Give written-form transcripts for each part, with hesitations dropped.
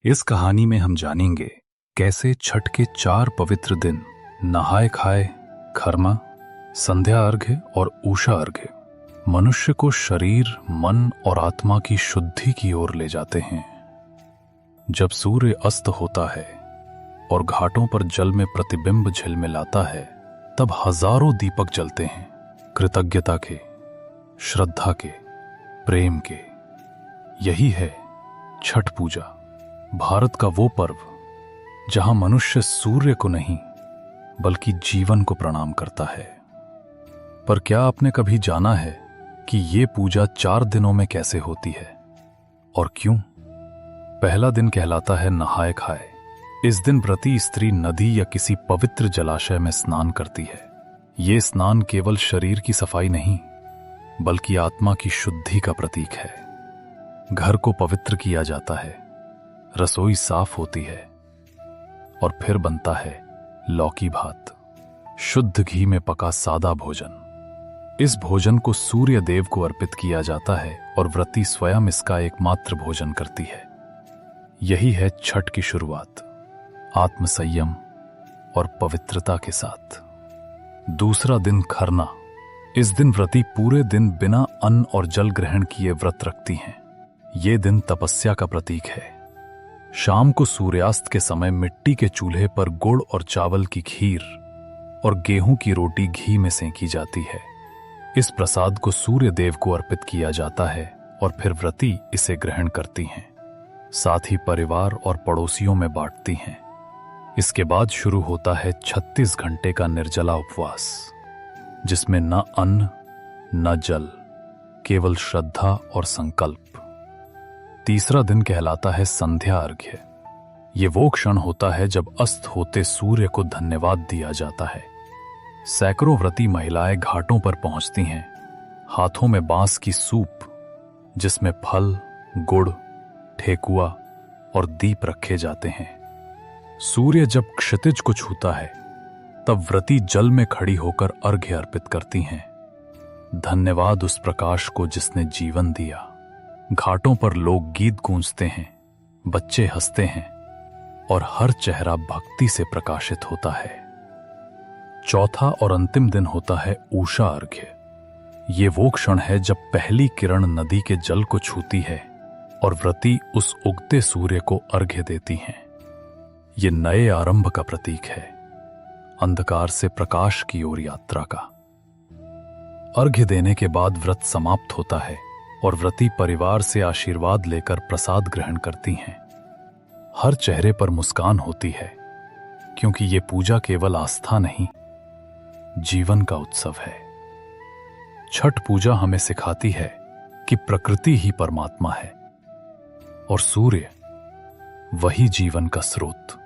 इस कहानी में हम जानेंगे कैसे छठ के 4 पवित्र दिन नहाए खाए, खरमा, संध्या अर्घ्य और उषा अर्घ्य मनुष्य को शरीर, मन और आत्मा की शुद्धि की ओर ले जाते हैं। जब सूर्य अस्त होता है और घाटों पर जल में प्रतिबिंब झिलमिलाता है, तब हजारों दीपक जलते हैं, कृतज्ञता के, श्रद्धा के, प्रेम के। यही है छठ पूजा, भारत का वो पर्व जहां मनुष्य सूर्य को नहीं बल्कि जीवन को प्रणाम करता है। पर क्या आपने कभी जाना है कि ये पूजा 4 दिनों में कैसे होती है और क्यों? पहला दिन कहलाता है नहाए खाए। इस दिन व्रती स्त्री नदी या किसी पवित्र जलाशय में स्नान करती है। ये स्नान केवल शरीर की सफाई नहीं बल्कि आत्मा की शुद्धि का प्रतीक है। घर को पवित्र किया जाता है, रसोई साफ होती है और फिर बनता है लौकी भात, शुद्ध घी में पका सादा भोजन। इस भोजन को सूर्य देव को अर्पित किया जाता है और व्रती स्वयं इसका एकमात्र भोजन करती है। यही है छठ की शुरुआत, आत्म संयम और पवित्रता के साथ। दूसरा दिन खरना। इस दिन व्रती पूरे दिन बिना अन्न और जल ग्रहण किए व्रत रखती हैं। ये दिन तपस्या का प्रतीक है। शाम को सूर्यास्त के समय मिट्टी के चूल्हे पर गुड़ और चावल की खीर और गेहूं की रोटी घी में सेंकी जाती है। इस प्रसाद को सूर्य देव को अर्पित किया जाता है और फिर व्रती इसे ग्रहण करती हैं, साथ ही परिवार और पड़ोसियों में बांटती हैं। इसके बाद शुरू होता है 36 घंटे का निर्जला उपवास, जिसमें न अन्न न जल, केवल श्रद्धा और संकल्प। तीसरा दिन कहलाता है संध्या अर्घ्य। ये वो क्षण होता है जब अस्त होते सूर्य को धन्यवाद दिया जाता है। सैकड़ों व्रती महिलाएं घाटों पर पहुंचती हैं, हाथों में बांस की सूप जिसमें फल, गुड़, ठेकुआ और दीप रखे जाते हैं। सूर्य जब क्षितिज को छूता है तब व्रती जल में खड़ी होकर अर्घ्य अर्पित करती हैं। धन्यवाद उस प्रकाश को जिसने जीवन दिया। घाटों पर लोग गीत गूंजते हैं, बच्चे हंसते हैं और हर चेहरा भक्ति से प्रकाशित होता है। चौथा और अंतिम दिन होता है उषा अर्घ्य। ये वो क्षण है जब पहली किरण नदी के जल को छूती है और व्रती उस उगते सूर्य को अर्घ्य देती हैं। ये नए आरंभ का प्रतीक है, अंधकार से प्रकाश की ओर यात्रा का। अर्घ्य देने के बाद व्रत समाप्त होता है और व्रती परिवार से आशीर्वाद लेकर प्रसाद ग्रहण करती हैं। हर चेहरे पर मुस्कान होती है, क्योंकि ये पूजा केवल आस्था नहीं, जीवन का उत्सव है। छठ पूजा हमें सिखाती है कि प्रकृति ही परमात्मा है और सूर्य वही जीवन का स्रोत।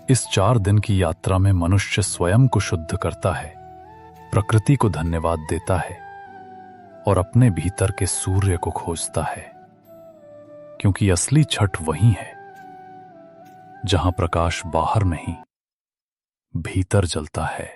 इस 4 दिन की यात्रा में मनुष्य स्वयं को शुद्ध करता है, प्रकृति को धन्यवाद देता है और अपने भीतर के सूर्य को खोजता है, क्योंकि असली छठ वही है जहां प्रकाश बाहर नहीं, भीतर जलता है।